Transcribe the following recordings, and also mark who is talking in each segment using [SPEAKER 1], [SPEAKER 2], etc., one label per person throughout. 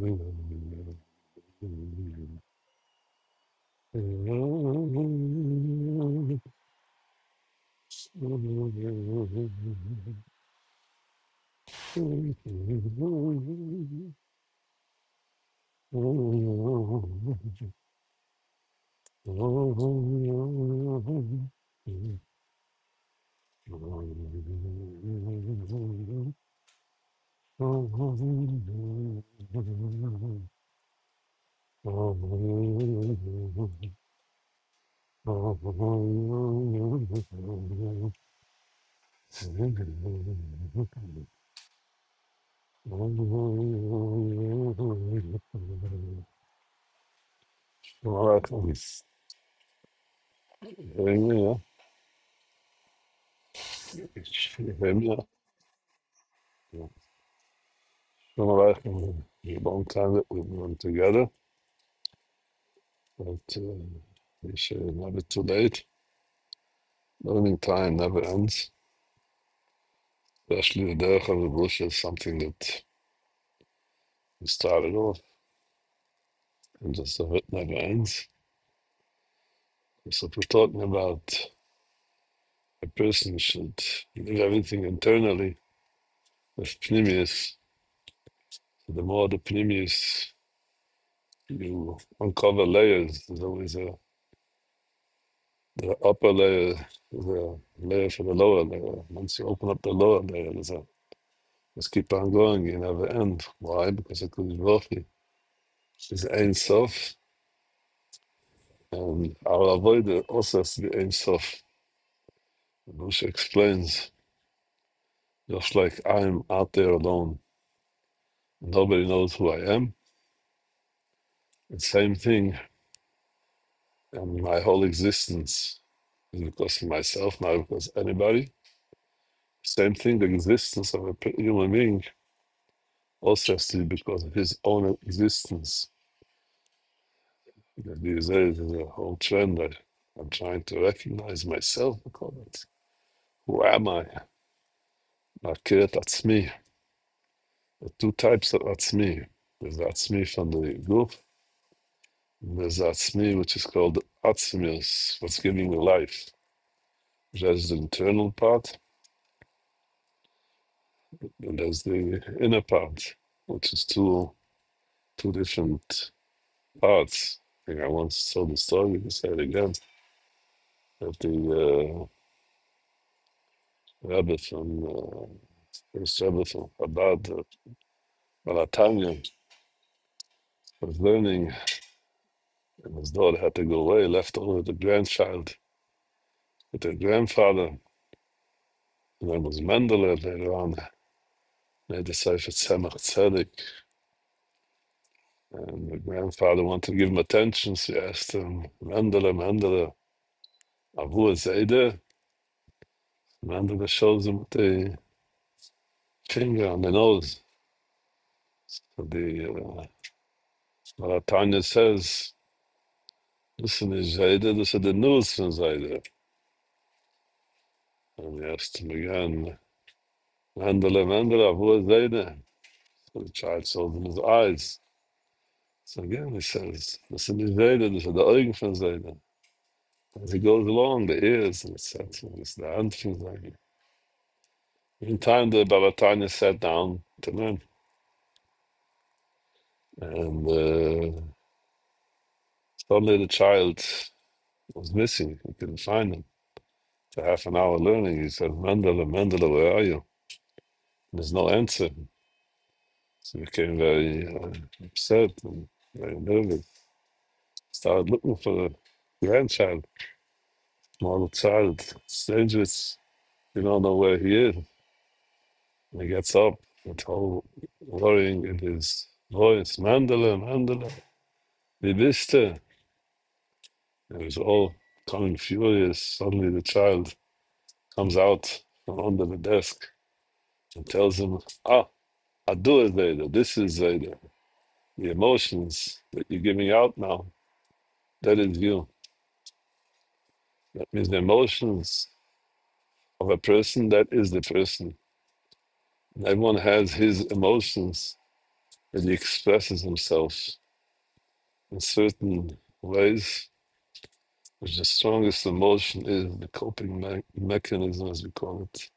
[SPEAKER 1] Long time that we've been together, but it's never too late. Learning time never ends, especially the Derech of the Bush is something that we started off, and just so it never ends. So if we're talking about a person should leave everything internally with pneumius, so the more the pneumius you uncover layers, there's always the upper layer, the layer for the lower layer. Once you open up the lower layer, just keep on going, you never end. Why? Because it could be is Ein Sof, and our avoider also has to be Ein Sof. Moshe explains, just like I'm out there alone, nobody knows who I am. The same thing, and my whole existence is because of myself, not because of anybody. Same thing, the existence of a human being also has to be because of his own existence. These days is a whole trend that I'm trying to recognize myself because it's, who am I? Makirat Atzmi. The two types of Atzmi. There's Atzmi from the Guf, and there's Atzmi which is called Atzmius, what's giving me life. There's the internal part, and there's the inner part, which is two different parts. I think I once told the story, to say it again, that the Rebbe from first Rebbe from Chabad, Balatanya, was learning, and his daughter had to go away, left only the grandchild with their grandfather. And then was Mendele later on, made the Sefer Tzemach Tzedek, and the grandfather wanted to give him attention, so he asked him, Mendele, Avu Zayde? Mendele shows him with the finger on the nose. So the Balatanya says, listen, is Zayde? This is the news from Zayde. And he asked him again, Mendele, Avu Zayde? So the child showed him his eyes. So again he says, listen, is Zayde? This is the Augen von Zayde. As he goes along, the ears, and it's the hand from Zayde. In time, the Balatanya sat down to learn. And suddenly the child was missing. He couldn't find him. For half an hour learning, he said, Mendele, where are you? And there's no answer. So he became very upset and very nervous. Started looking for the grandchild, small child. It's dangerous. You don't know where he is. And he gets up with whole worrying in his voice, Mendele, wie bist du? And he was all coming furious. Suddenly the child comes out from under the desk and tells him, Adu is Zayda. This is Zayda. The emotions that you're giving out now, that is you. That means the emotions of a person, that is the person. And everyone has his emotions. that he expresses himself in certain ways, which the strongest emotion is the coping mechanism, as we call it.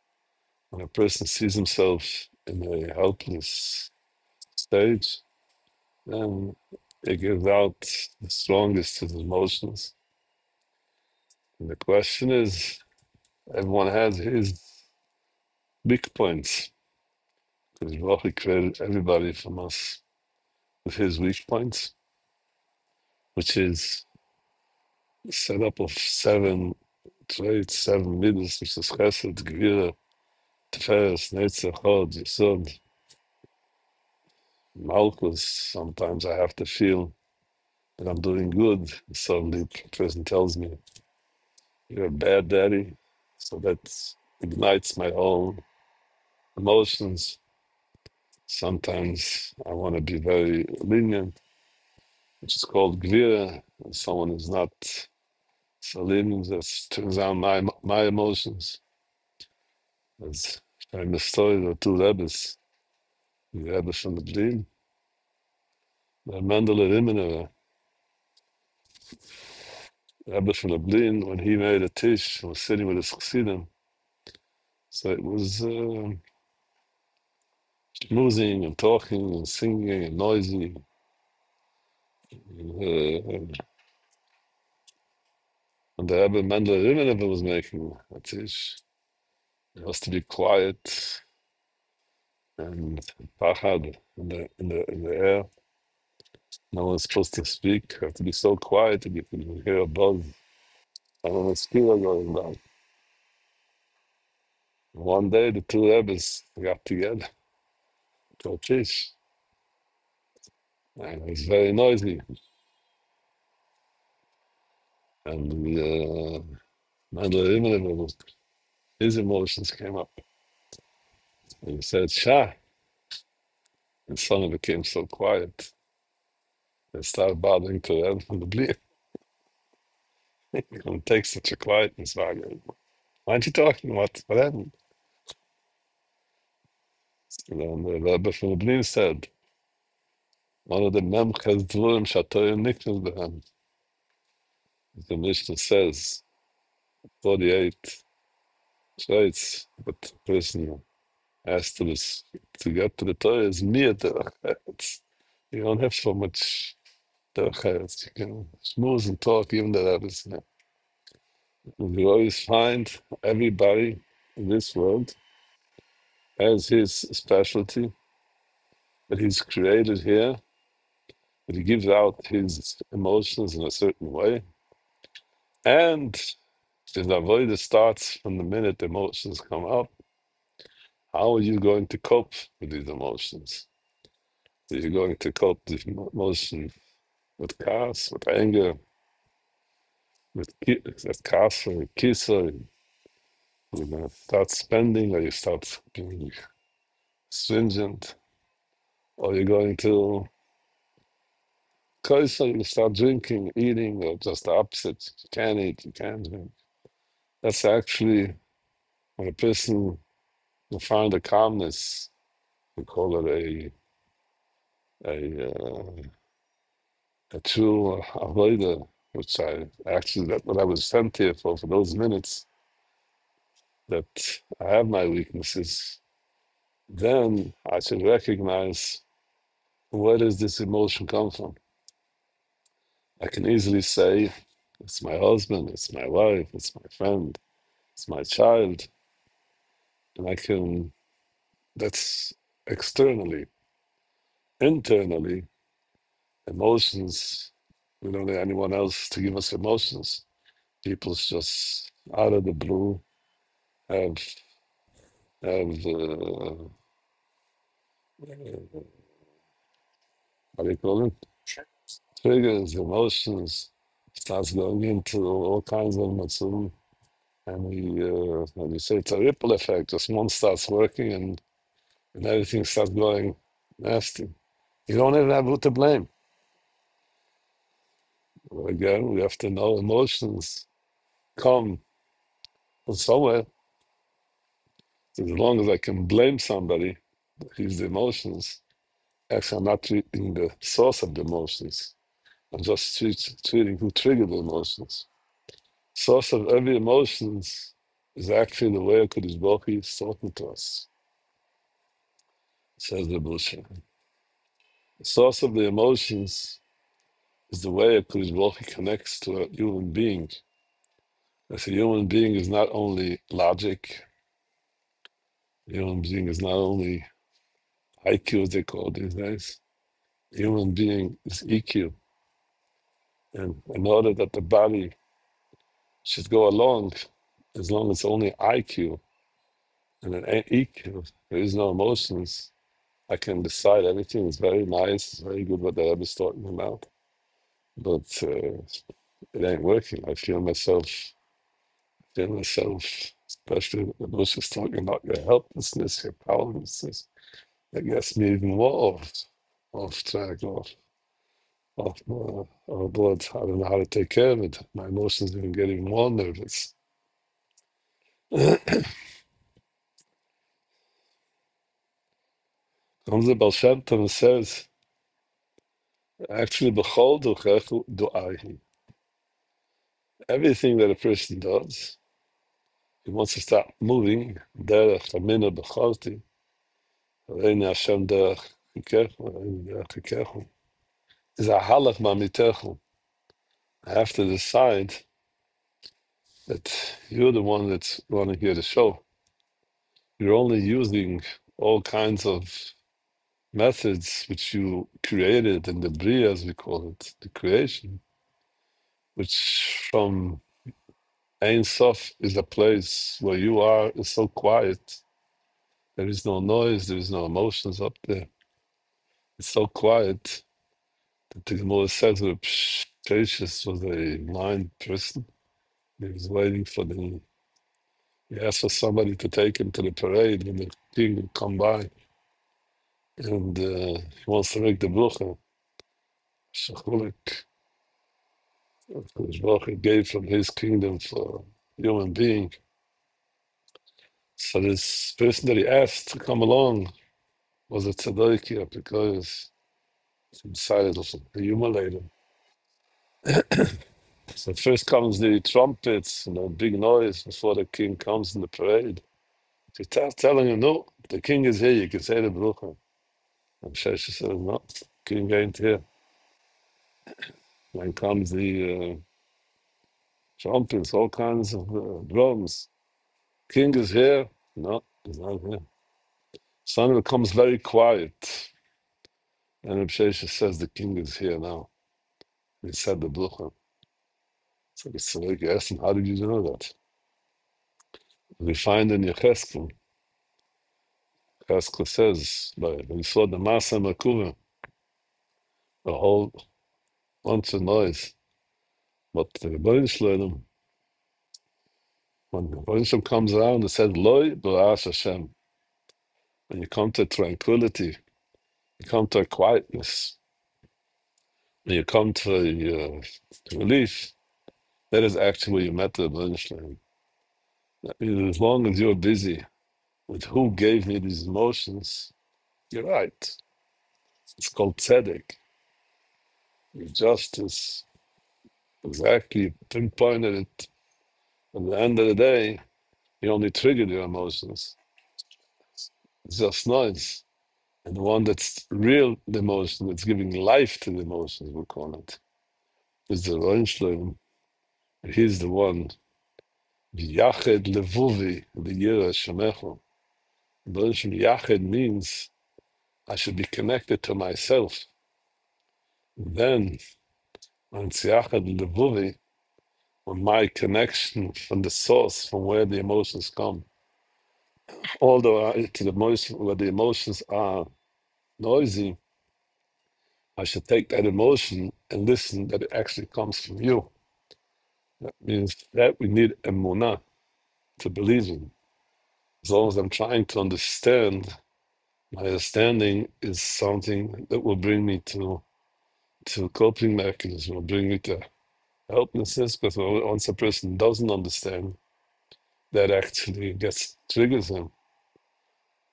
[SPEAKER 1] When a person sees himself in a helpless stage, then it gives out the strongest of emotions. And the question is, everyone has his weak points, because Rochi created everybody from us with his weak points, which is set up of 7 traits, 7 midas, which is chesed, gvira, tiferes, netzach, hod, yesod, malchus. Sometimes I have to feel that I'm doing good. Suddenly the person tells me, you're a bad daddy. So that ignites my whole emotions. Sometimes I want to be very lenient, which is called gvira. When someone is not so lenient, that turns on my emotions. As famous story of 2 Rebbes, the Rebbe from the Berlin, the Rebbe from the Berlin, when he made a tish, was sitting with his chassidim. So it was schmoozing and talking and singing and noisy. And the Rebbe Mendel Rimmenever was making a tish. It was to be quiet and pachad in the air. No one's supposed to speak. You have to be so quiet that you can hear a buzz. And a mosquito going down. One day the 2 Rebbes got together to a tish. And it was very noisy. And the Mendel Rimmenever, his emotions came up. And he said, Shah. And suddenly became so quiet. It started bothering to them from the bleed. You couldn't take such a quietness, Wagner. Why aren't you talking? What happened? And then the Rebbe from the Berlin said, one of the memches dvurim shatoyim niknas behem. The Mishnah says, 48 traits, but the person has to get to the Torah is mere derech. You don't have so much derech. You can schmooze and talk, even the Rebbe's. You always find everybody in this world has his specialty that he's created here, that he gives out his emotions in a certain way. And his avoid starts from the minute the emotions come up. How are you going to cope with these emotions? Are you going to cope with emotion with chaos, with anger, with chaos, or kiss, or you're going to start spending, or you start being stringent, or you're going to curse, or you start drinking, eating, or just the opposite. You can't eat, you can't drink. That's actually when a person will find a calmness. We call it a true avoider, which I actually, that what I was sent here for those minutes, that I have my weaknesses, then I should recognize where does this emotion come from. I can easily say, it's my husband, it's my wife, it's my friend, it's my child, and I can, that's externally. Internally, emotions, we don't need anyone else to give us emotions. People's just out of the blue have how do you call it? Triggers, emotions, starts going into all kinds of matzum. And we say it's a ripple effect. Just one starts working and everything starts going nasty. You don't even have who to blame. Well, again, we have to know emotions come from somewhere. As long as I can blame somebody, use the emotions, Actually, I'm not treating the source of the emotions. I'm just treating who triggered the emotions. Source of every emotions is actually the way HaKadosh Baruch Hu is talking to us, says the Busha. The source of the emotions is the way HaKadosh Baruch Hu connects to a human being. As a human being is not only logic, a human being is not only IQ, as they call it these days. A human being is EQ. And in order that the body should go along, as long as it's only IQ and it ain't EQ, there is no emotions, I can decide everything is very nice, it's very good what the Rebbe is talking about. But it ain't working. I feel myself, especially when Bush is talking about your helplessness, your powerlessness. That gets me even more off track, off board. I don't know how to take care of it. My emotions even get even more nervous. Comes the Baal Shem Tov and says, actually, b'chol duchechu du'ahi. Everything that a person does, he wants to start moving. Derech amina b'cholti. Reini Hashem derech chikechu. Reini derech chikechu. Is a halach ma'mitechu. I have to decide that you're the one that's going to hear the show. You're only using all kinds of methods which you created in the Bria, as we call it, the creation, which from Ein Sof is a place where you are is so quiet. There is no noise, there is no emotions up there. It's so quiet that the Gemara says that Pshashis was a blind person. He was waiting for he asked for somebody to take him to the parade when the king would come by. And he wants to make the brucha. Shachulik. Baruch Hu gave from his kingdom for human being. So this person that he asked to come along was a tzaddikia because he decided to humiliate him. So first comes the trumpets and a big noise before the king comes in the parade. So telling him, no, the king is here, you can say the brucha. And Shesha says, no, king ain't here. Then comes the trumpets, all kinds of drums. King is here. No, he's not here. Suddenly it becomes very quiet. And Reb Shesha says, the king is here now. He said the brucha. So the tzaddik asked him, how did you know that? We find in Yecheskel, Yecheskel says, when he saw the Masa Makuva, a whole bunch of noise. But the Rebbeinu Shloim, when the Rebbeinu comes around, it says, Loi B'Ra'as Hashem. When you come to tranquility, you come to a quietness, when you come to a relief, that is actually where you met the Rebbeinu Shloim. That means as long as you're busy with who gave me these emotions, you're right. It's called tzedek. Your justice exactly pinpointed it. At the end of the day, you only triggered your emotions. It's just noise. And the one that's real, the emotion, that's giving life to the emotions, we call it, is the Reinschleim. He's the one. Yached levuvi, the yira shemecho. Yached means I should be connected to myself. Then, when it's yached levuvi, when my connection from the source, from where the emotions come, although to the emotion, where the emotions are noisy, I should take that emotion and listen that it actually comes from you. That means that we need emuna to believe in. As long as I'm trying to understand, my understanding is something that will bring me to coping mechanism, will bring me to helplessness, because once a person doesn't understand, that actually triggers him.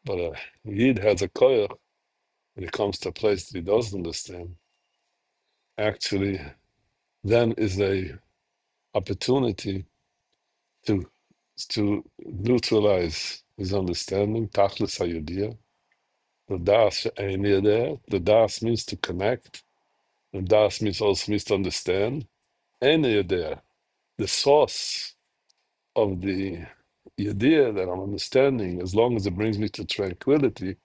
[SPEAKER 1] But a yid has a koyach when it comes to a place that he doesn't understand, actually then is a opportunity to neutralize his understanding, tachlis hayudia. The das ain't there. The das means to connect. The das means to understand. Ain't there. The source of the idea that I'm understanding, as long as it brings me to tranquility,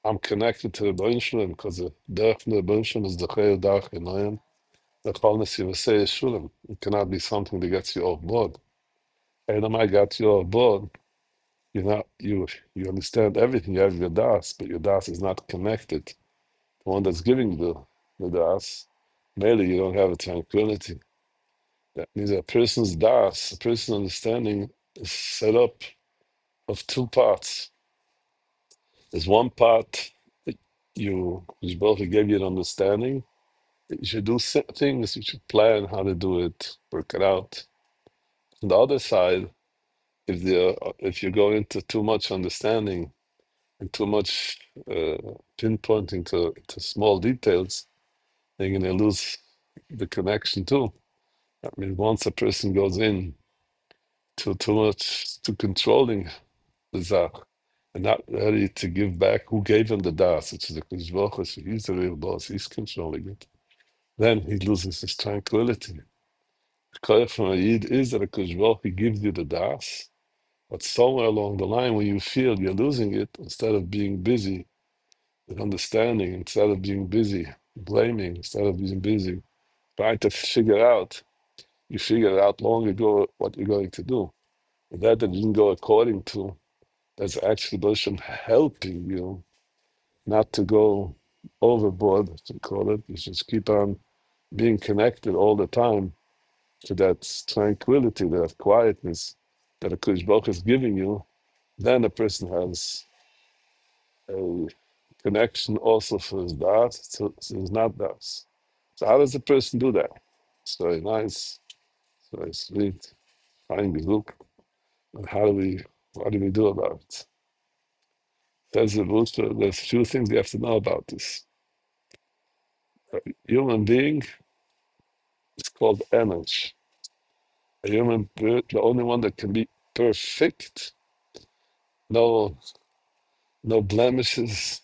[SPEAKER 1] I'm connected to the Bonshlim, because the derech the Bonshlim is the chayil darch enoyim. The chalness you say shulim. It cannot be something that gets you off board. And I got you off board. You understand everything. You have your das, but your das is not connected to the one that's giving the das. Mainly, you don't have a tranquility. That means a person's das, a person's understanding, is set up of two parts. There's one part that which both gave you an understanding. You should do things. You should plan how to do it, work it out. On the other side, if you go into too much understanding and too much pinpointing to small details, then you're going to lose the connection too. I mean, once a person goes in to too much, to controlling the zach, and not ready to give back who gave him the das, which is the Kodesh Baruch Hu, so he's the real boss, he's controlling it, then he loses his tranquility. The koyach from a yid is that a Kodesh Baruch Hu gives you the das, but somewhere along the line when you feel you're losing it, instead of being busy with understanding, instead of being busy blaming, instead of being busy trying to figure out, you figured out long ago what you're going to do. And that didn't go according to, that's actually Hashem helping you not to go overboard, as we call it. You just keep on being connected all the time to that tranquility, that quietness that a Kodesh Baruch Hu is giving you. Then a person has a connection also for his das, so it's not das. So how does a person do that? It's very nice, it's very sweet, fine Hizzuk. And what do we do about it? There's a few things you have to know about this. A human being is called image. A human being, the only one that can be perfect, no blemishes,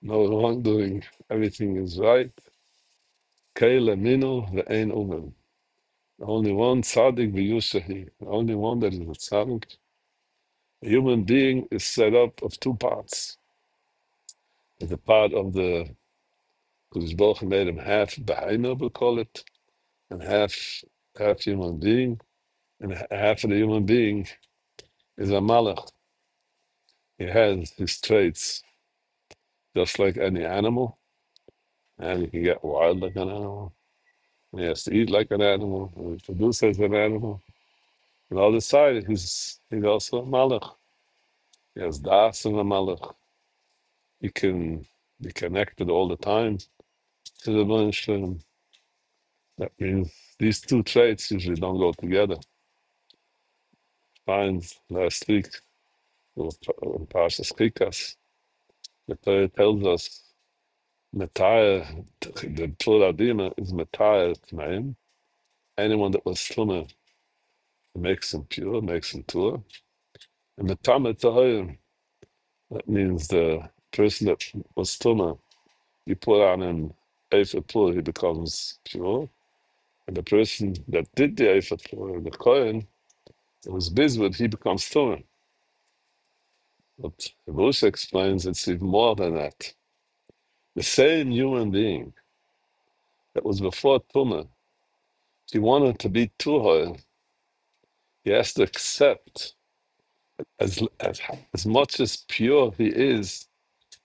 [SPEAKER 1] no wrongdoing, everything is right. Keil aminu ve'ein umen. The only one tzaddik v'yushahi. The only one that is a tzaddik. A human being is set up of two parts. The part of the Kodesh Baruch Hu made him half behemoth, we call it, and half human being, and half of the human being is a malach. He has his traits just like any animal, and he can get wild like an animal. And he has to eat like an animal, and he produces as an animal. On the other side, he's also a malach. He has das and a malach. He can be connected all the time to the Bonshlim. That means these two traits usually don't go together. Finds last week in Parshas Chikas, the Torah tells us Metayr, the plural dina is Metayr Tnaim. Anyone that was tumah makes him pure, makes him tua. And Metame Tahir, that means the person that was tumah, you put on him Eifet Pur, he becomes pure. And the person that did the Eifet Pur, the Kohen, it was Bizwood, he becomes tumah. But the Bush explains it's even more than that. The same human being that was before tumah, if he wanted to be tuhar, he has to accept as much as pure he is,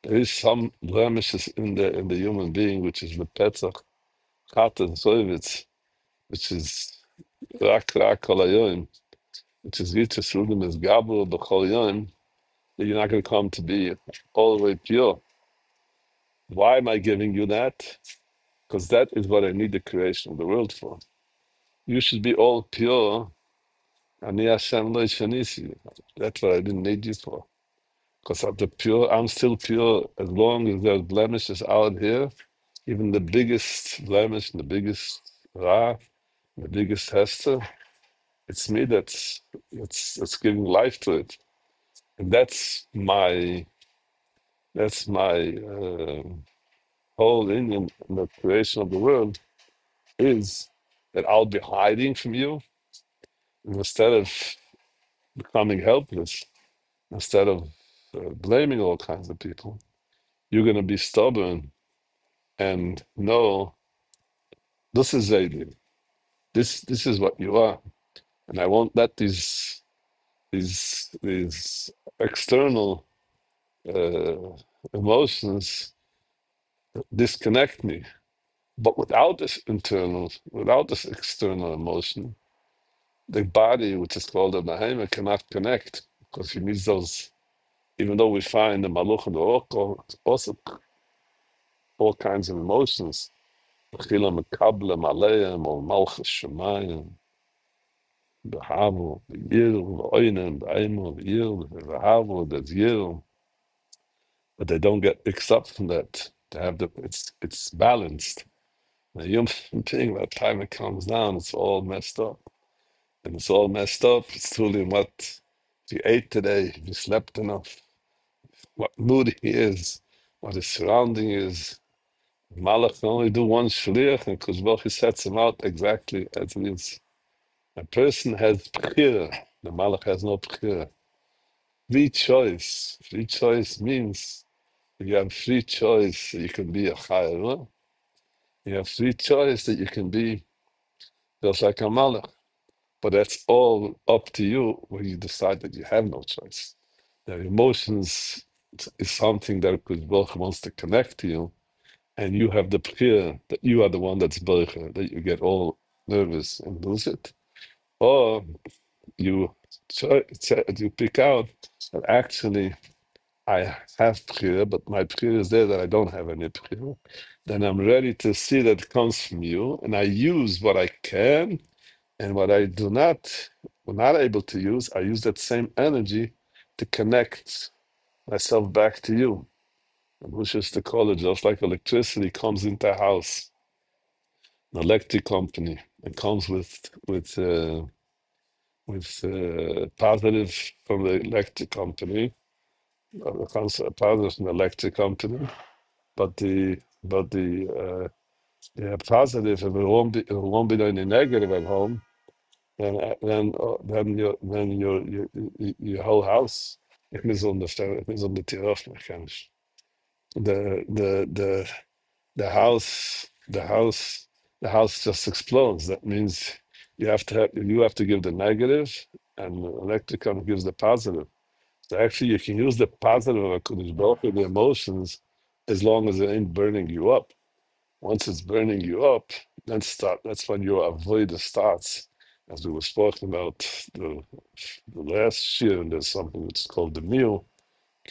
[SPEAKER 1] there is some blemishes in the human being, which is the petzach, chat and soivitz, which is rak kol hayoim, which is yitzis rudim is gabur b'chol yom, that you're not going to come to be all the way pure. Why am I giving you that? Because that is what I need the creation of the world for. You should be all pure. Ani Hashem lo yishanisi. That's what I didn't need you for. Because I'm still pure as long as there's blemishes out here. Even the biggest blemish, and the biggest ra, the biggest hester, it's me that's giving life to it, and that's my whole Indian in the creation of the world is that I'll be hiding from you, and instead of becoming helpless, instead of blaming all kinds of people, you're going to be stubborn and know this is Zaidi. This is what you are, and I won't let these external emotions disconnect me. But without this external emotion, the body, which is called the Mahema, cannot connect because he needs those. Even though we find the Maluch and the Orko, also all kinds of emotions. Chila Mekabla, Maleim, or Malchus Shemayim, the Havu, the Yil, the Oinen, the Aimu, the Yil, the Havu, the Yil. But they don't get mixed up from that. To have it's balanced. The human being, by the time it comes down, it's all messed up. And it's all messed up. It's truly what you ate today, if you slept enough, what mood he is, what his surrounding is. Malach can only do one shliach, and Kushbachi sets him out exactly as it is. A person has b'chira. The Malach has no b'chira. Free choice. Free choice means if you have free choice, you can be a chayra. You have free choice that you can be just like a Malach. But that's all up to you when you decide that you have no choice. The emotions is something that Kushbachi wants to connect to you, and you have the prayer that you are the one that's burger, that you get all nervous and lose it, or you you pick out that actually I have prayer, but my prayer is there that I don't have any prayer. Then I'm ready to see that it comes from you, and I use what I can, and what I do not, we're not able to use, I use that same energy to connect myself back to you. And which is to call it just like electricity comes into a house, an electric company. It comes with positive from the electric company. It comes a positive from the electric company, but the positive, if it won't be any negative at home, then your whole house. Ich muss understand. Ich muss on the Tiraf mechanisch. The the house the house the house just explodes. That means you have to give the negative, and the electrical gives the positive. So actually you can use the positive of Hakadosh Baruch Hu, the emotions, as long as it ain't burning you up. Once it's burning you up, that's when your avoid starts. As we were speaking about the last year, and there's something that's called the meal,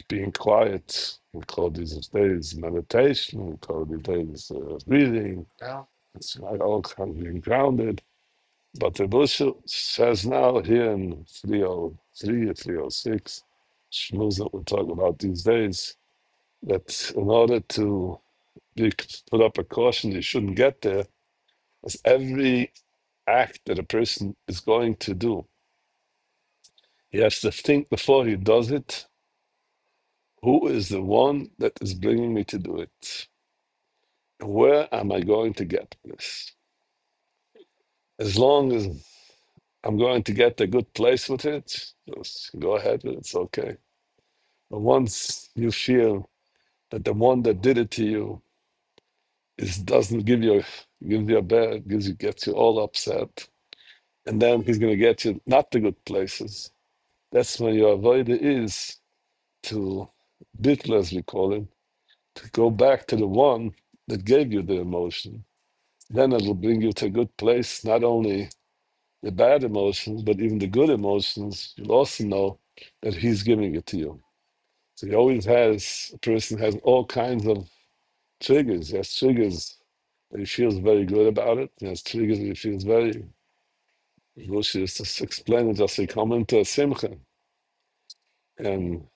[SPEAKER 1] being quiet. We call these days meditation. We call these days breathing. Yeah. It's like all kind of being grounded. But the Bush says now here in 303 or 306, Shmuz that we're talking about these days, that in order to put up a caution, you shouldn't get there, as every act that a person is going to do, he has to think before he does it, who is the one that is bringing me to do it? Where am I going to get this? As long as I'm going to get a good place with it, just go ahead with it, it's okay. But once you feel that the one that did it to you doesn't gives you a bad, gets you all upset, and then he's going to get you not the good places. That's when your avoider is to bitl, as we call it, to go back to the one that gave you the emotion. Then it will bring you to a good place, not only the bad emotions, but even the good emotions. You'll also know that he's giving it to you. So a person has all kinds of triggers. He has triggers that he feels very good about it. He has triggers that he feels very, Roshi is to explain it, just he come into a simcha. And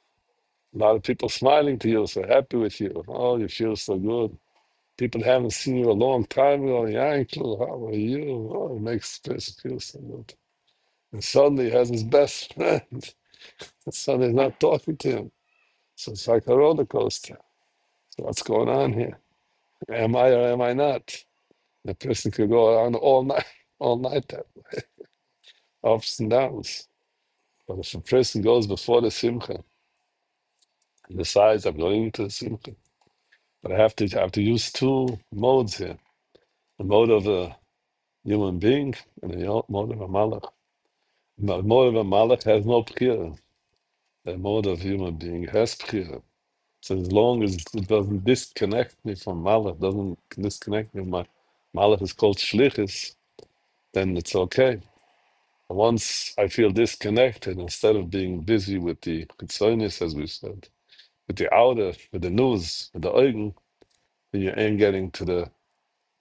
[SPEAKER 1] A lot of people smiling to you, so happy with you. Oh, you feel so good. People haven't seen you a long time ago. Yankel, how are you? Oh, it makes the person feel so good. And suddenly he has his best friend. And suddenly he's not talking to him. So it's like a roller coaster. So what's going on here? Am I or am I not? The person could go on all night that way, ups and downs. But if a person goes before the simcha and decides I'm going into the simcha, but I have to use two modes here: the mode of a human being and the mode of a malach. The mode of a malach has no bchira. The mode of human being has bchira. So as long as it doesn't disconnect me from malach, doesn't disconnect me from my malach is called shlichus, then it's okay. Once I feel disconnected, instead of being busy with the kitzonis, as we said, with the outer, with the news, with the eigen, then you ain't getting to the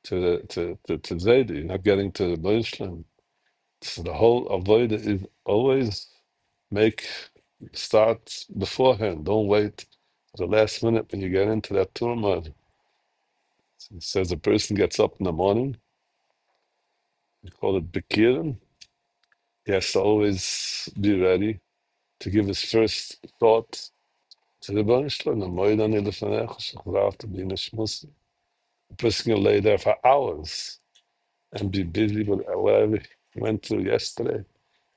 [SPEAKER 1] to Zaydi, you're not getting to the Deutschland. So the whole avoid is always make start beforehand. Don't wait for the last minute when you get into that turmoil. So it says a person gets up in the morning, we call it Bekirin. He has to always be ready to give his first thought to the Deutschland. A person can lay there for hours and be busy with whatever he went through yesterday.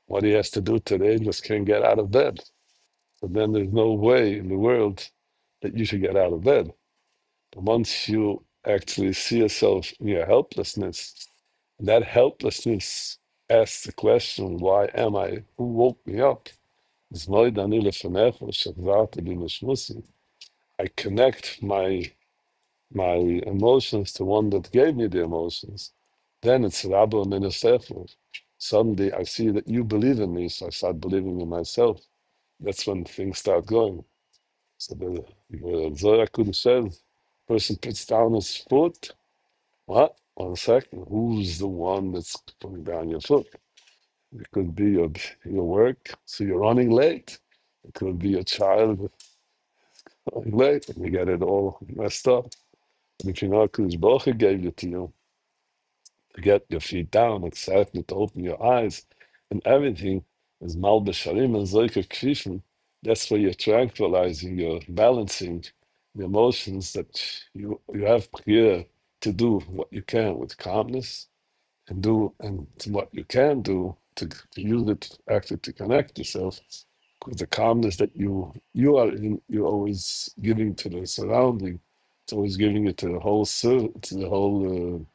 [SPEAKER 1] What he has to do today, just can't get out of bed. So then there's no way in the world that you should get out of bed. But once you actually see yourself in your helplessness, that helplessness asks the question, why am I? Who woke me up? I connect my emotions to one that gave me the emotions. Then it's Rabba Minasefel. Suddenly I see that you believe in me, so I start believing in myself. That's when things start going. So the Zohar Kodesh says, person puts down his foot. What? 1 second. Who's the one that's putting down your foot? It could be your work, so you're running late. It could be a child running late, and you get it all messed up. And if you know Kodesh Baruch Hu gave it to you, to get your feet down, exactly to open your eyes, and everything is mal b'sharim and zoyke kfifim. That's where you're tranquilizing, you're balancing the emotions that you have here to do what you can with calmness and do and what you can do to use it actually to connect yourself with the calmness that you are in, you're always giving to the surrounding. It's always giving it to the whole to the whole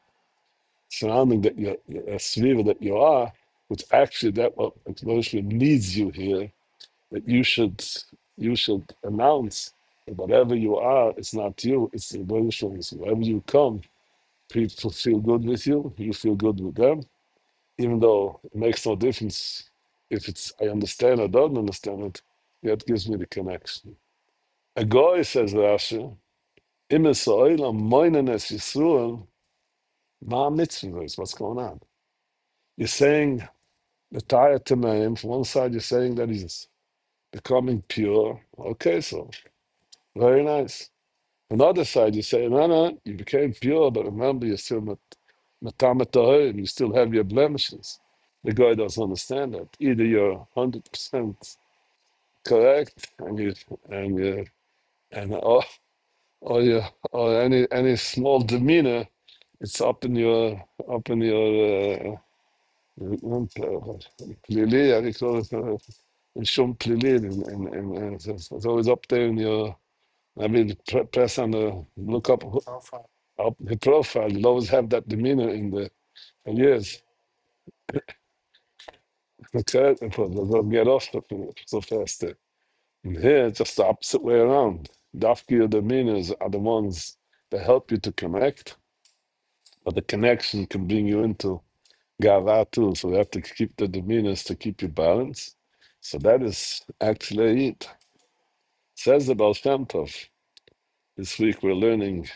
[SPEAKER 1] surrounding that you're a sviva that you are, which actually that what explosion needs you here, that you should announce that whatever you are, it's not you, it's the evolution. So wherever you come, people feel good with you, you feel good with them, even though it makes no difference if it's I understand or don't understand it, that gives me the connection. A guy says Rashi, Im Yisrael moinenes Yisrael, ma mitzvah is what's going on. You're saying the tire to man, from one side you're saying that he's becoming pure. Okay, so very nice. On the other side, you say, no, you became pure, but remember you're still and you still have your blemishes. The guy doesn't understand that. Either you're 100% correct and or you or any small demeanor, it's up in your פלילי, אני קורא לזה רישום פלילי, and it's always up there in your, I mean, press on the, look up the profile, you'll always have that demeanor in the years. Okay, they'll get off so fast. And here, it's just the opposite way around. Dafki demeanors are the ones that help you to connect, but the connection can bring you into Gava too, so we have to keep the demeanors to keep you balanced. So that is actually it. Says about Shem Tov. This week we're learning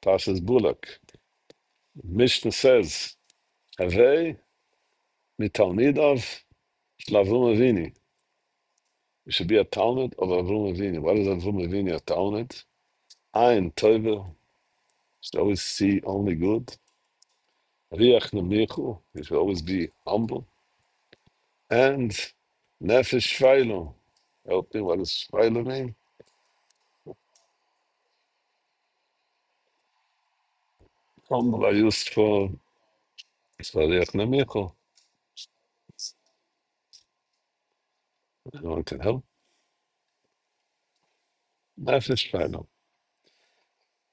[SPEAKER 1] Pashas Bulak. Mishnah says, Havei mittalmidav shlavum avini. You should be a Talmud of Avraham Avinu. What is Avraham Avinu a Talmud? Ein Teuvel, should always see only good. Riach Nemichu, you should always be humble. And Nefesh Shvailu, help me, what does Shvailu mean? Humble I used for Riach Nemichu. Anyone can help. Nefesh Shvailu.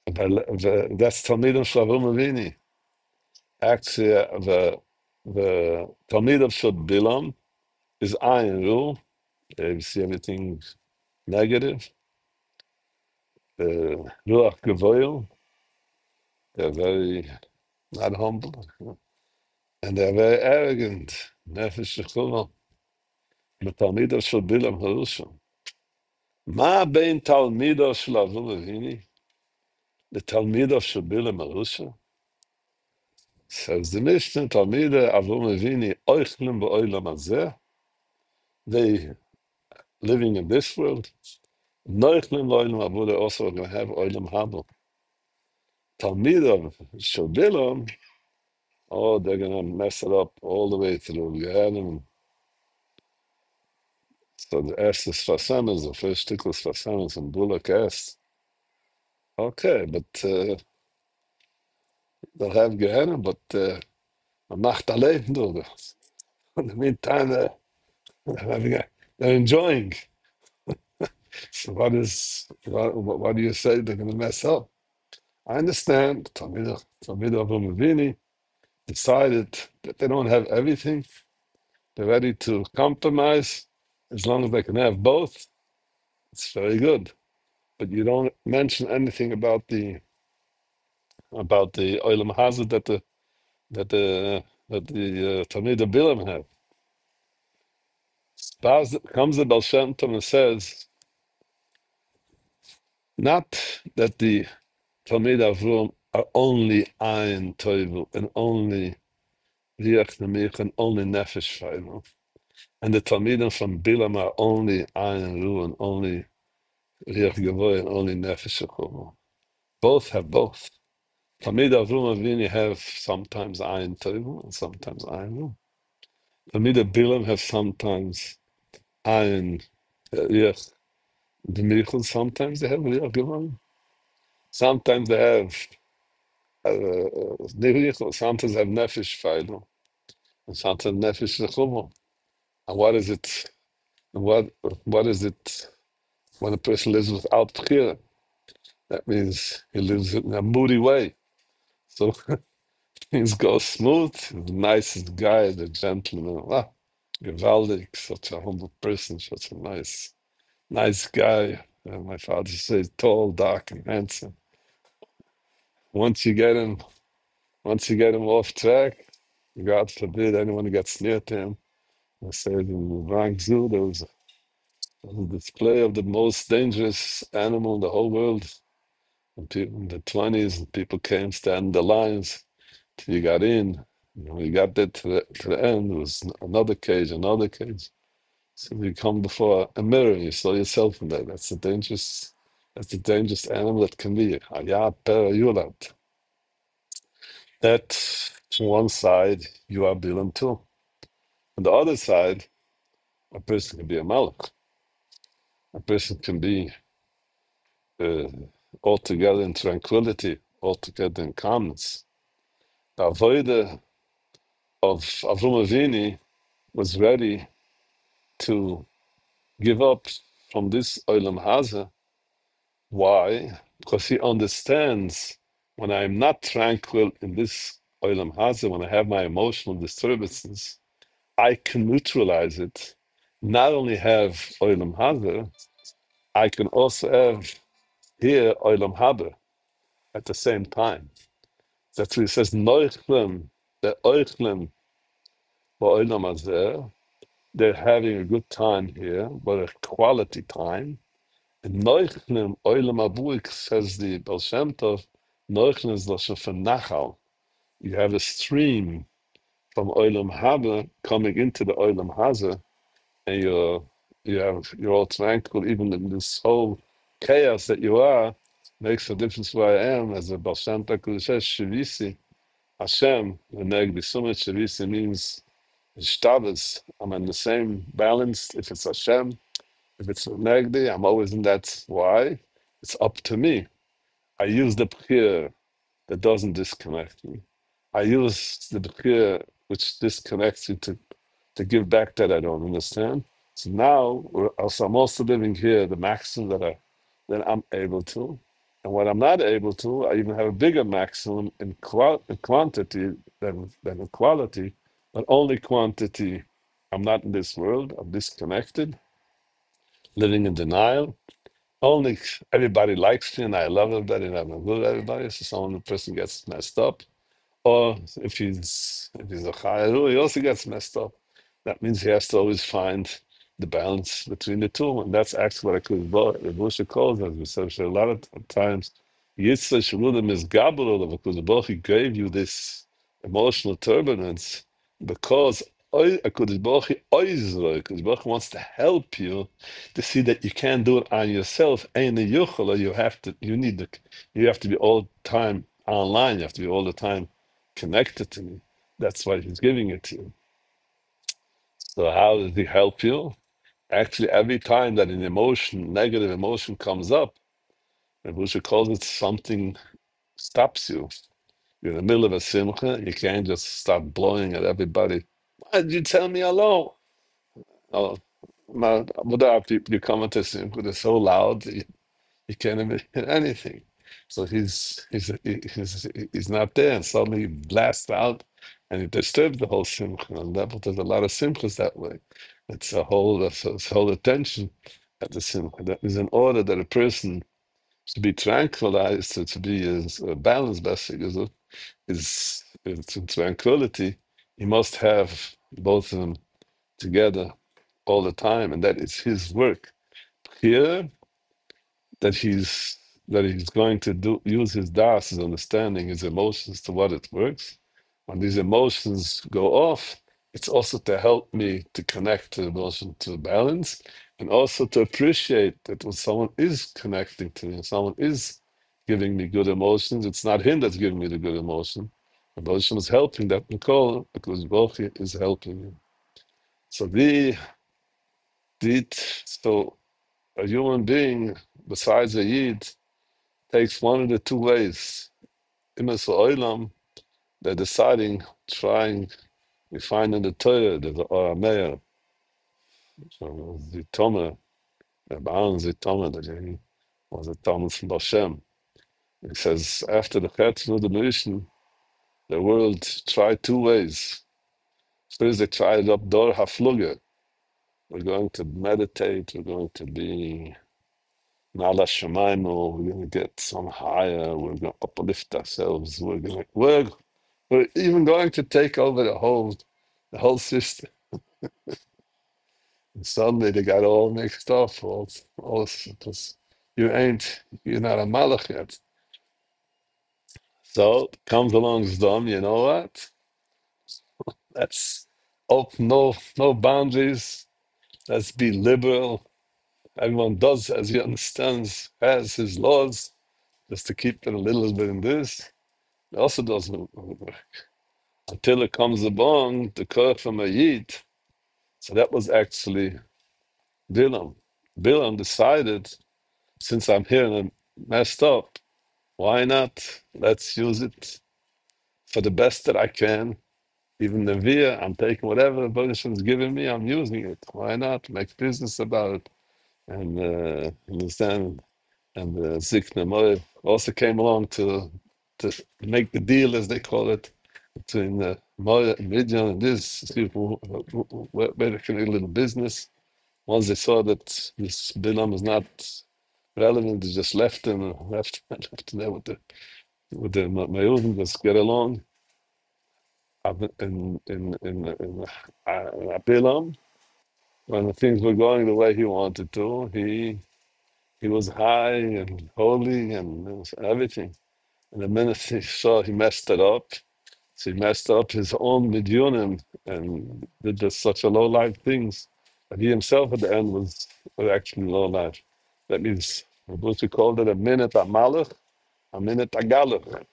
[SPEAKER 1] That's Talmidim של אברהם אבינו. Actually, the Talmidim של Bilam is Ayin Ru. You see everything negative. Ruach Gevoil, they're very not humble. And they're very arrogant. Nefesh Shechula. The Talmidim של Bilam Harusha. Ma bein Talmidim של אברהם אבינו, the Talmidim של Bilam Harusha. Says the Mishnah, Talmidim Avraham Avinu, Oichlim ba'olam hazeh, they living in this world. Noichlim ba'olam haba, they're also going to have olam haba. Talmidim shel Bilam, oh, they're going to mess it up all the way through Gehenim. So the first Sfasamas, the first tickle Sfasamas, and Bullock asked, okay, but they'll have Gehenim, but Macht Alein, do. In the meantime, they're enjoying. So what do you say they're going to mess up? I understand. Talmid Avraham Avinu decided that they don't have everything. They're ready to compromise as long as they can have both. It's very good. But you don't mention anything about the Olam Hazard that the Talmid Bilam have. Comes the Baal Shem Tov and says, not that the Talmid Avraham are only Ayin Toivu and only Riach Nemich and only Nefesh Shvailu. And the Talmidim from Bilam are only Ayin Ru and only Riach Gavoy and only Nefesh Shechulu. Both have both. Talmid Avraham Avinu have sometimes Ayin Toivu and sometimes Ayin Ru. Talmid Bilam have sometimes Ayin Riach Nemich and sometimes they have Riach Gavoy. Sometimes they have sometimes have Nefesh Shvailu. And sometimes Nefesh Shechulu. And what is it? What is it when a person lives without Bechira? That means he lives in a moody way. So things go smooth. The nicest guy, the gentleman. Ah, Gewaldig, such a humble person, such a nice guy. My father says tall, dark, and handsome. Once you get him off track, God forbid anyone gets near to him. I said in the Rank Zoo there was a display of the most dangerous animal in the whole world. And people in the 20s, and people came, stand in the lines till you got in. And when you got there to the end, there was another cage. So you come before a mirror and you saw yourself in there. That's the dangerous animal that can be. Hayat per yulat. That from one side, you are Bilam too. On the other side, a person can be a malach. A person can be altogether in tranquility, altogether in calmness. The avodah of Avraham Avinu was ready to give up from this Olam Hazeh. Why? Because he understands when I am not tranquil in this Olam Hazeh, when I have my emotional disturbances, I can neutralize it. Not only have Olam Hazeh, I can also have here Olam Haba at the same time. That's what he says, Neuchlem, the Oichlem, Olam Hazeh. They're having a good time here, but a quality time. And Neuchlim, Oilam Abuik, says the Baal Shem Tov, Neuchlim is Lashon for Nachal. You have a stream from Oilam Haba coming into the Oilam Hazeh, and you're all tranquil, even in this whole chaos that you are, makes a difference where I am. As a Baal Shem Tov says, Shavisi, Hashem, the Neg B'Sumet Shavisi means Shtabas. I'm in the same balance. If it's Hashem, if it's Negdi, I'm always in that. Why? It's up to me. I use the B'chir that doesn't disconnect me. I use the B'chir which disconnects you to give back that I don't understand. So now, also I'm also living here the maximum that I'm able to. And when I'm not able to, I even have a bigger maximum in quantity than in quality, but only quantity. I'm not in this world, I'm disconnected, living in denial. Only everybody likes me and I love everybody and I'm good with everybody. So someone, the person gets messed up. Or if he's a chayaru, he also gets messed up. That means he has to always find the balance between the two, and that's actually what I could the Busha calls, as we said a lot of times. Yitzhak Shmudim is Gabel, because the Baruch Hu gave you this emotional turbulence because Hakadosh Baruch Hu wants to help you to see that you can't do it on yourself. Ain't a yuchel, you have to be all the time online. You have to be all the time connected to me. That's why he's giving it to you. So how does he help you? Actually, every time that an emotion, negative emotion comes up, and Busha calls it something stops you. You're in the middle of a simcha, you can't just start blowing at everybody. Why did you tell me hello? Oh, you come into simcha, they're so loud, you can't even hear anything. So he's not there, and suddenly he blasts out, and he disturbs the whole simcha. And there's a lot of simchas that way. It's a whole attention at the simcha. That is in order that a person to be tranquilized, to be as balanced, best is in tranquility. He must have both of them together all the time, and that is his work. Here, that he's going to use his das, his understanding, his emotions to what it works. When these emotions go off, it's also to help me to connect to emotion to balance, and also to appreciate that when someone is connecting to me, someone is giving me good emotions, it's not him that's giving me the good emotion. Emotion is helping that Nicole, because both is helping you. So so a human being, besides a yid, takes one of the two ways. Imas Oilam, they're deciding, trying, we find in the Torah, there's a Orameya, Zitoma, Abraham Zitoma, that he was a Talmud from Hashem. He says, after the Chetz of the nation, the world tried two ways. First, they tried up Dor HaFluge. We're going to meditate, we're going to be Nala Shemaimo, we're going to get some higher, we're going to uplift ourselves, we're even going to take over the whole system. And suddenly they got all mixed up, because you're not a malach yet. So comes along Zdom, you know what? Let's open no boundaries. Let's be liberal. Everyone does as he understands, has his laws, just to keep it a little bit in this. It also doesn't work. Until it comes along, the curve from a yid. So that was actually Bilam. Bilam decided, since I'm here and I'm messed up, why not? Let's use it for the best that I can. Even the via, I'm taking whatever the Buddha is giving me, I'm using it. Why not? Make business about it. And understand. And Zikna Moed also came along to make the deal, as they call it, between Moed and Midian and this people who were making a little business. Once they saw that this Bilam was not relevant, they just left him and left him there with the Mayudim, just get along. In Bilam, when things were going the way he wanted to, he was high and holy and everything. And the minute he saw he messed it up, so he messed up his own midyonim and did just such a low life things. But he himself at the end was actually low life. That means we called it a minute a malach, a minute a galach.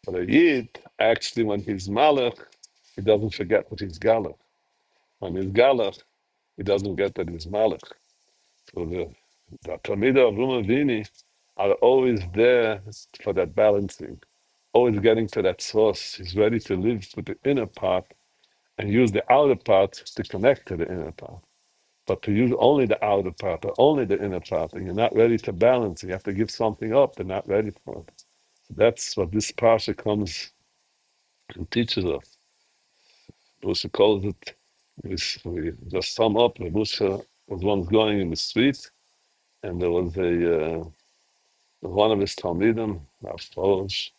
[SPEAKER 1] But a yid, actually, when he's malach, he doesn't forget that he's galach. When he's galach, he doesn't get that he's malach. So the Talmidah of Rumavini are always there for that balancing, always getting to that source. He's ready to live with the inner part and use the outer part to connect to the inner part. But to use only the outer part or only the inner part, and you're not ready to balance, you have to give something up, they're not ready for it. That's what this parsha comes and teaches us. Busha calls it, we just sum up, the Busha was once going in the street, and there was one of his Talmidim, our followers,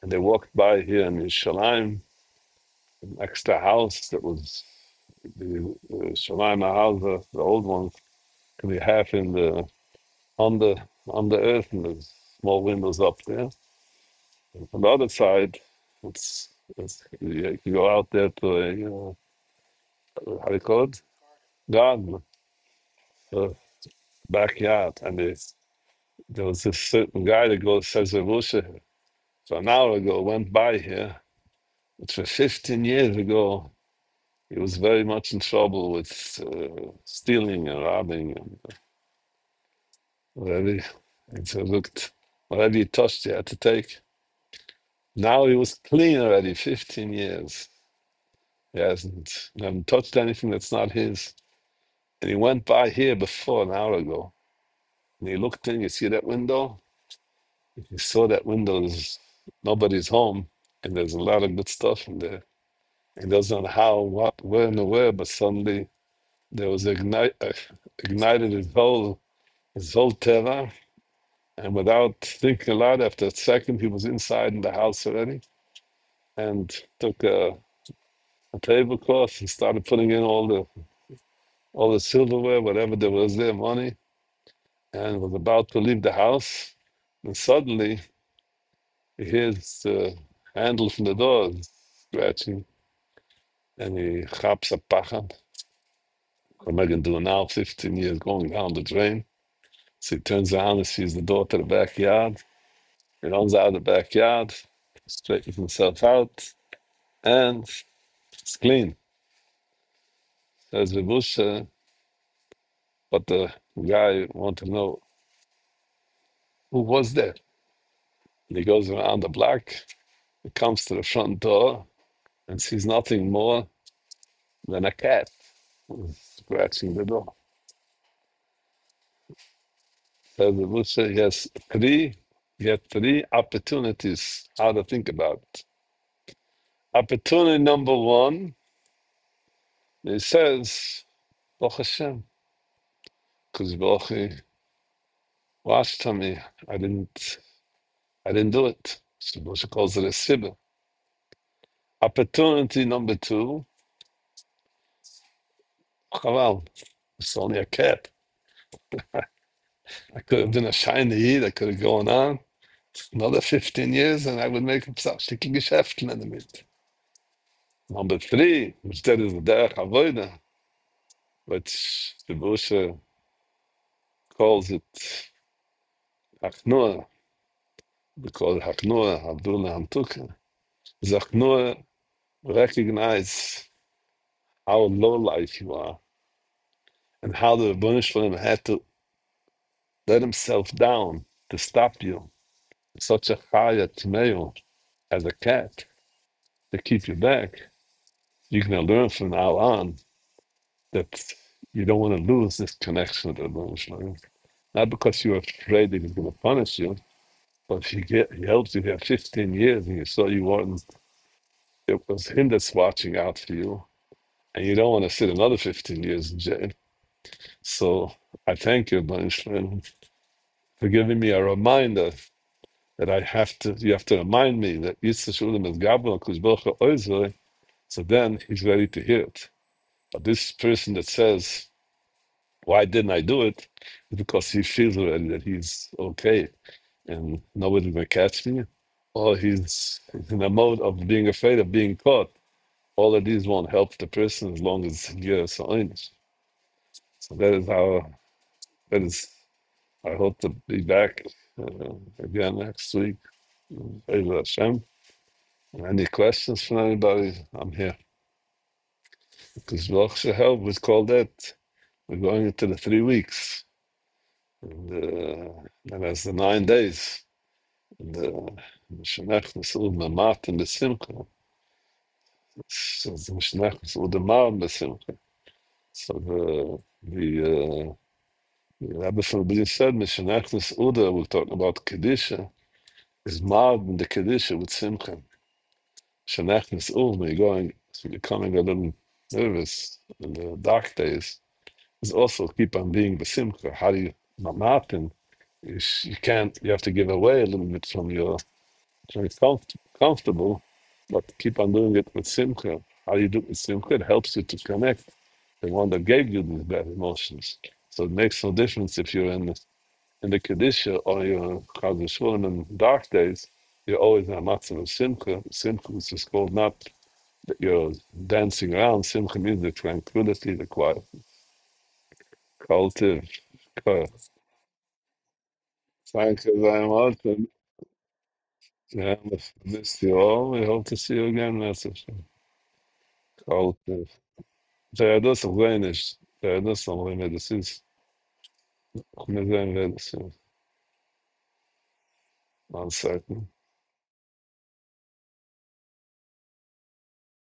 [SPEAKER 1] and they walked by here in Yerushalayim, next to a house that was the Shalayim house, the old ones, could be half in the on the earth, and there's small windows up there. And on the other side, it's you go out there to a how do you call it? Garden, backyard, and there was this certain guy that goes says Rusha. So an hour ago went by here, but for 15 years ago, he was very much in trouble with stealing and robbing and whatever. And so looked, whatever he touched, he had to take. Now he was clean already, 15 years. He hasn't never touched anything that's not his. And he went by here before an hour ago. And he looked in, you see that window? He saw that window, there's nobody's home, and there's a lot of good stuff in there. He doesn't know how, what, where, and where, but suddenly there was ignited his whole teva. And without thinking a lot, after a second, he was inside in the house already, and took a tablecloth and started putting in all the silverware, whatever there was there, money, and was about to leave the house. And suddenly he hears the handle from the door scratching, and he chaps a pachad. What am I going to do now? 15 years going down the drain. So he turns around and sees the door to the backyard. He runs out of the backyard, straightens himself out, and it's clean. Says the bush, but the guy wanted to know who was there. And he goes around the block, he comes to the front door, and sees nothing more than a cat scratching the door. Says the bush, he had three opportunities how to think about it. Opportunity number one, he says, Baruch Hashem, because Baruch watched me. I didn't do it. So Moshe calls it a sibah. Opportunity number two, chaval, it's only a cat. I could have been a shiny yid, I could have gone on another 15 years and I would make a psachtige Geschäften in the mid. Number three, instead is the derech avoda, which the Moshe calls it haknoah. We call it haknoah, Abdullah Hamtuka. Zaknoah, recognize how low life you are and how the Rebbeinu Shalom had to let himself down to stop you. Such a chaya tmeo as a cat to keep you back. You're going to learn from now on that you don't want to lose this connection with the Rebbeinu Shalom. Not because you're afraid that he's going to punish you, but he helps you here 15 years and you saw you weren't, it was him that's watching out for you. And you don't want to sit another 15 years in jail. So I thank you, Rebbeinu Shalom, for giving me a reminder that you have to remind me that Yitzhak Shulim is Gabra, Kushbacha Oizre, so then he's ready to hear it. But this person that says, why didn't I do it? Is because he feels already that he's okay and nobody will catch me, or he's in a mode of being afraid of being caught. All of these won't help the person as long as you're so honest. So that is, I hope to be back again next week. Favor Hashem. Any questions from anybody? I'm here. Because Baruch Shehelp was called that. We're going into the 3 weeks. And that's the 9 days. And Mishnech Nesul Mamat and Besimcha. So the Mishnech Nesul the Mar Besimcha. So the Rebbe from Berlin said, Mishnech Nesul, we're talking about Kedisha, is Mar in the Kedisha with Simcha. Mishnech Nesul, when you're going, so becoming a little nervous in the dark days, is also keep on being Besimcha. How do you, Mamatin, you can't, you have to give away a little bit from your very comfortable, but keep on doing it with Simcha. How you do it with Simcha, it helps you to connect the one that gave you these bad emotions. So it makes no difference if you're in the Kedisha or you're Chazal in dark days, you're always in a matzah of Simcha. Simcha is just called not that you're dancing around. Simcha means the tranquility, the quiet. Cultive. Thank you very much. And, yeah, missed you all. We hope to see you again, Message. Cultive. Veredas of Renish, Veredas of Remedicis, Mezen Vedas, 1 second.